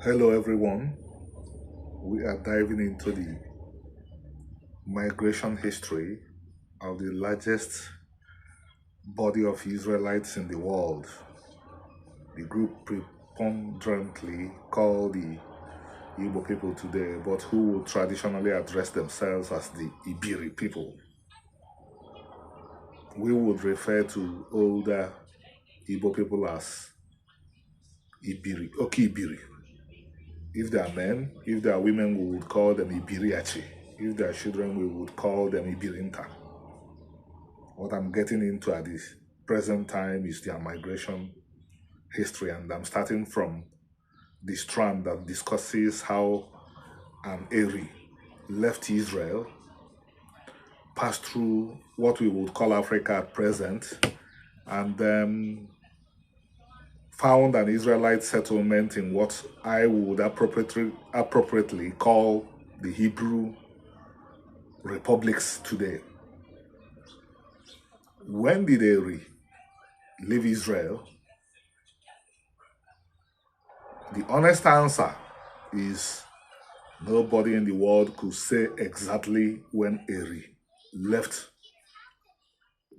Hello, everyone. We are diving into the migration history of the largest body of Israelites in the world, the group preponderantly called the Igbo people today, but who would traditionally address themselves as the Ibiri people. We would refer to older Igbo people as Ibiri, Oki Ibiri. If they are men, if they are women, we would call them Ibiriachi. If they are children, we would call them Ibirinta. What I'm getting into at this present time is their migration history, and I'm starting from the strand that discusses how an Eri left Israel, passed through what we would call Africa at present, and then found an Israelite settlement in what I would appropriately call the Hebrew republics today. When did Eri leave Israel? The honest answer is nobody in the world could say exactly when Eri left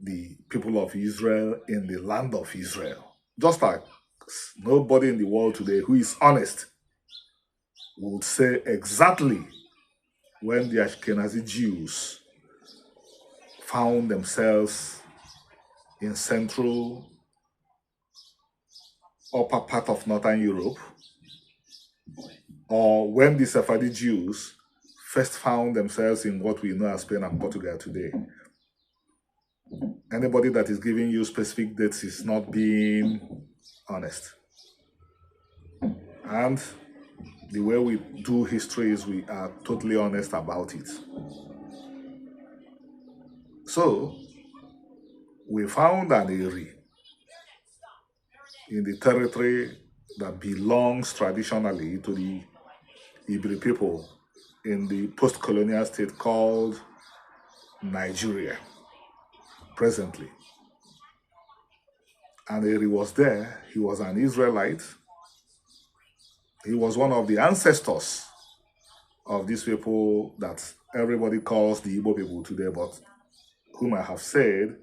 the people of Israel in the land of Israel. Just like nobody in the world today who is honest would say exactly when the Ashkenazi Jews found themselves in central upper part of northern Europe, or when the Sephardi Jews first found themselves in what we know as Spain and Portugal today. Anybody that is giving you specific dates is not being honest. And the way we do history is we are totally honest about it. So we found an Eri in the territory that belongs traditionally to the Ibri people in the post-colonial state called Nigeria presently. And Eri was there. He was an Israelite. He was one of the ancestors of these people that everybody calls the Igbo people today, but whom I have said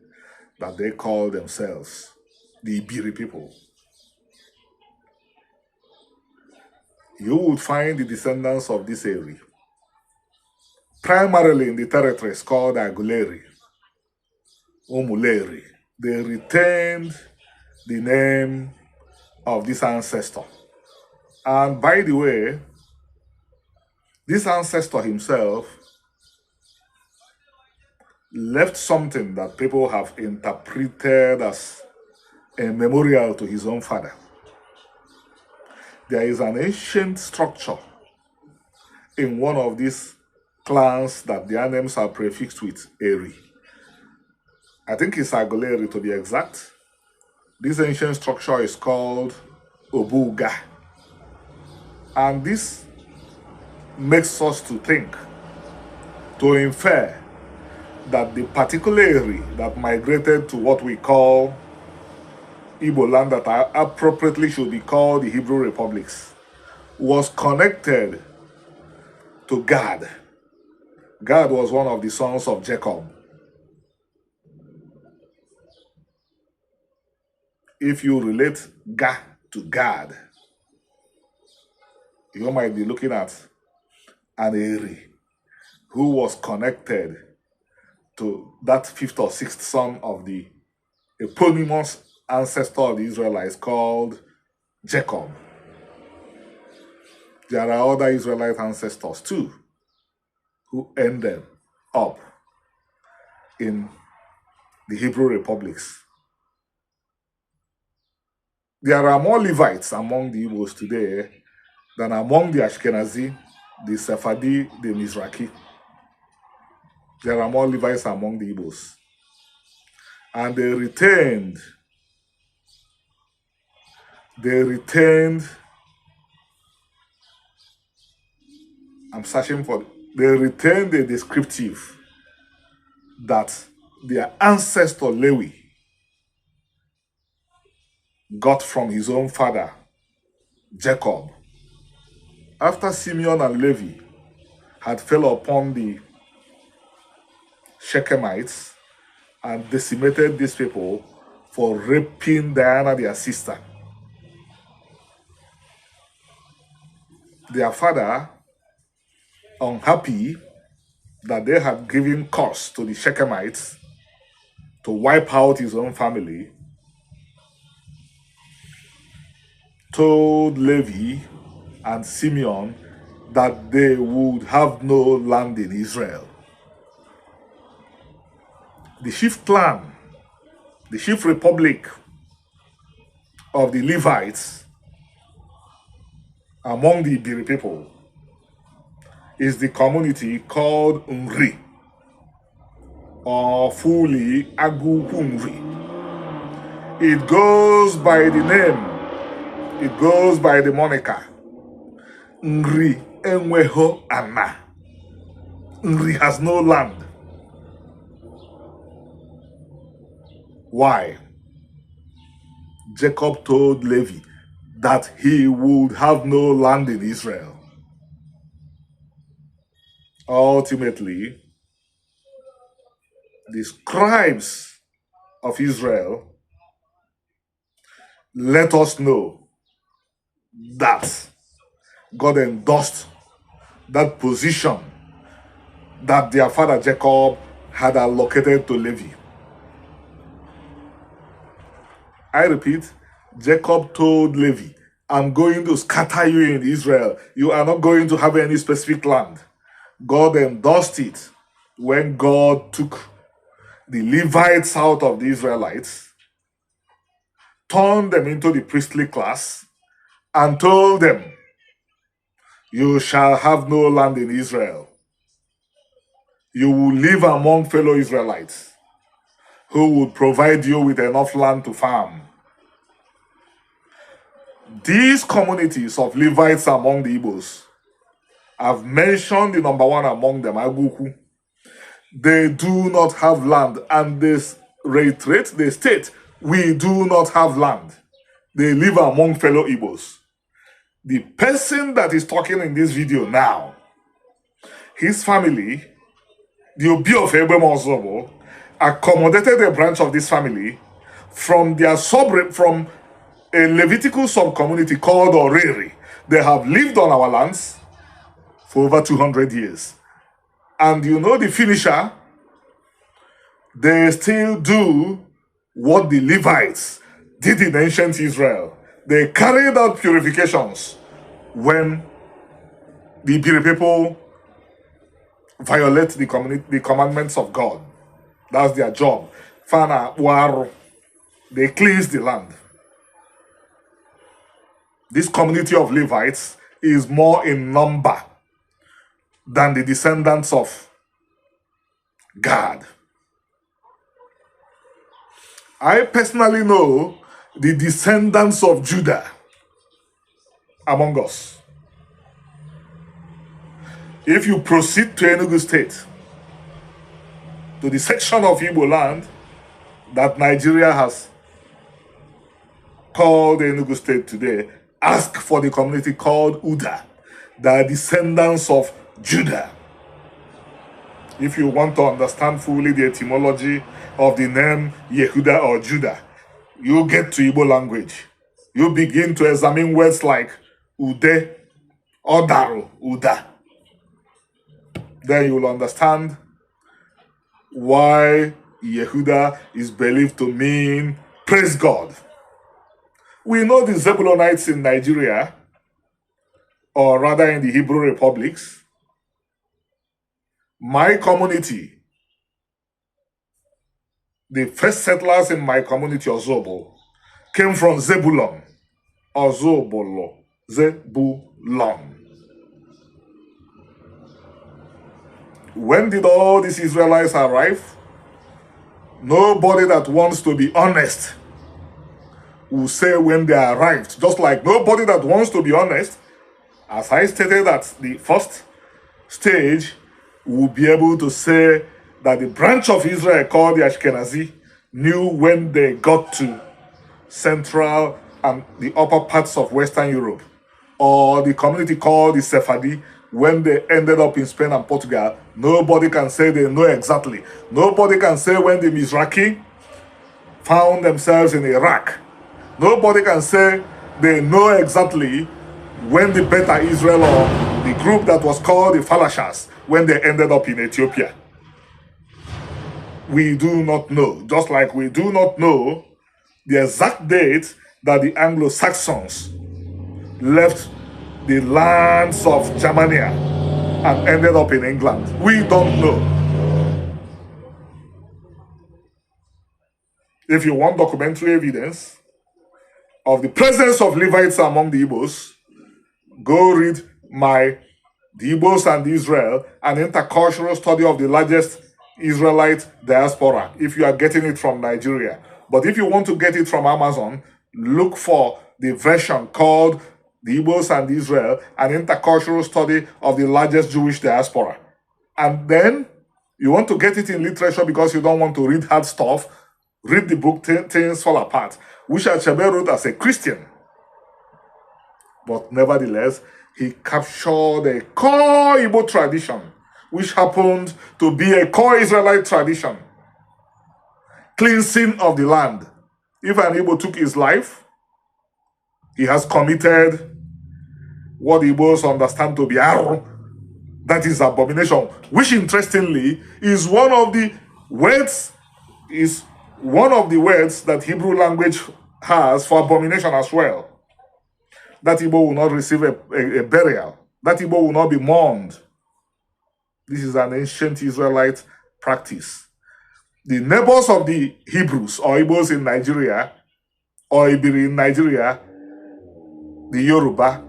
that they call themselves the Ibiri people. You would find the descendants of this area primarily in the territories called Aguleri, Umuleri. They retained the name of this ancestor. And by the way, this ancestor himself left something that people have interpreted as a memorial to his own father. There is an ancient structure in one of these clans that their names are prefixed with Eri. I think it's Aguleri to be exact. This ancient structure is called Obuga. And this makes us to think, to infer, that the particular Eri that migrated to what we call Igbo land that appropriately should be called the Hebrew republics was connected to Gad. Gad was one of the sons of Jacob. If you relate Ga to Gad, you might be looking at an Eri who was connected to that fifth or sixth son of the eponymous ancestor of the Israelites called Jacob. There are other Israelite ancestors too who ended up in the Hebrew republics. There are more Levites among the Igbos today than among the Ashkenazi, the Sephardi, the Mizrahi. There are more Levites among the Igbos. And they retained I'm searching for, they retained a descriptive that their ancestor Lewi got from his own father, Jacob. after Simeon and Levi had fell upon the Shechemites and decimated these people for raping Diana, their sister, their father, unhappy that they had given cause to the Shechemites to wipe out his own family, told Levi and Simeon that they would have no land in Israel. The chief clan, the chief republic of the Levites among the Ibiri people is the community called Nri, or fully Agukunri. It goes by the name, it goes by the moniker Nri Enweho Ana. Nri has no land. Why? Jacob told Levi that he would have no land in Israel. Ultimately, the scribes of Israel let us know that God endorsed that position that their father Jacob had allocated to Levi. I repeat, Jacob told Levi, I'm going to scatter you in Israel. You are not going to have any specific land. God endorsed it when God took the Levites out of the Israelites, turned them into the priestly class, and told them, you shall have no land in Israel. You will live among fellow Israelites who would provide you with enough land to farm. These communities of Levites among the Igbos, I've mentioned the number one among them, Aguku. They do not have land, and they reiterate, they state, we do not have land. They live among fellow Igbos. The person that is talking in this video now, his family, the Obi of Ebemo, accommodated a branch of this family from their from a Levitical sub-community called Oreri. They have lived on our lands for over 200 years. And you know the finisher, they still do what the Levites did in ancient Israel. They carried out purifications when the Ibiri people violate the commandments of God. That's their job. Fana Waru. They cleanse the land. This community of Levites is more in number than the descendants of Gad. I personally know the descendants of Judah among us. If you proceed to Enugu State, to the section of Igbo land that Nigeria has called Enugu State today, ask for the community called Uda, the descendants of Judah. If you want to understand fully the etymology of the name Yehuda or Judah, you get to Igbo language. You begin to examine words like Ude, Odaru, Uda. Then you will understand why Yehuda is believed to mean praise God. We know the Zebulonites in Nigeria, or rather in the Hebrew republics. My community, the first settlers in my community, Ozobo, came from Zebulon, Ozobolo, Zebulon. When did all these Israelites arrive? Nobody that wants to be honest will say when they arrived. Just like nobody that wants to be honest, as I stated at the first stage, will be able to say that the branch of Israel called the Ashkenazi knew when they got to Central and the upper parts of Western Europe, or the community called the Sephardi, when they ended up in Spain and Portugal, nobody can say they know exactly. Nobody can say when the Mizrahi found themselves in Iraq. Nobody can say they know exactly when the Beta Israel or the group that was called the Falashas, when they ended up in Ethiopia. We do not know. Just like we do not know the exact date that the Anglo-Saxons left the lands of Germania and ended up in England. We don't know. If you want documentary evidence of the presence of Levites among the Igbos, go read my The Igbos and Israel, an intercultural study of the largest Israelite diaspora, if you are getting it from Nigeria. But if you want to get it from Amazon, look for the version called The Igbos and Israel, an intercultural study of the largest Jewish diaspora. And then you want to get it in literature because you don't want to read hard stuff, read the book Things Fall Apart, which Achebe wrote as a Christian. But nevertheless, he captured a core Igbo tradition, which happened to be a core Israelite tradition. Cleansing of the land. If an Igbo took his life, he has committed what Igbos understand to be aru, that is abomination, which interestingly is one of the words that Hebrew language has for abomination as well. That Igbo will not receive a burial. That Igbo will not be mourned. This is an ancient Israelite practice. The neighbors of the Hebrews or Igbos in Nigeria, or Ibiri in Nigeria, the Yoruba,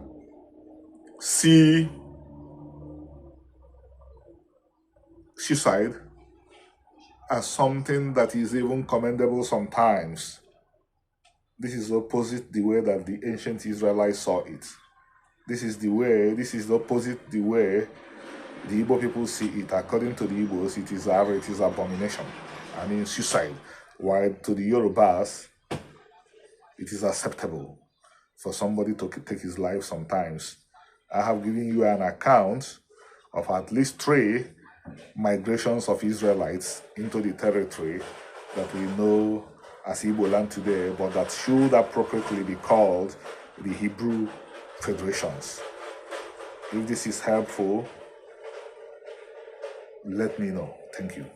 see suicide as something that is even commendable sometimes. This is opposite the way that the ancient Israelites saw it. This is opposite the way the Igbo people see it. According to the Igbos, it is abomination. I mean, suicide. While to the Yorubas, it is acceptable for somebody to take his life sometimes. I have given you an account of at least 3 migrations of Israelites into the territory that we know as Igbo land today, but that should appropriately be called the Hebrew Federations. If this is helpful, let me know. Thank you.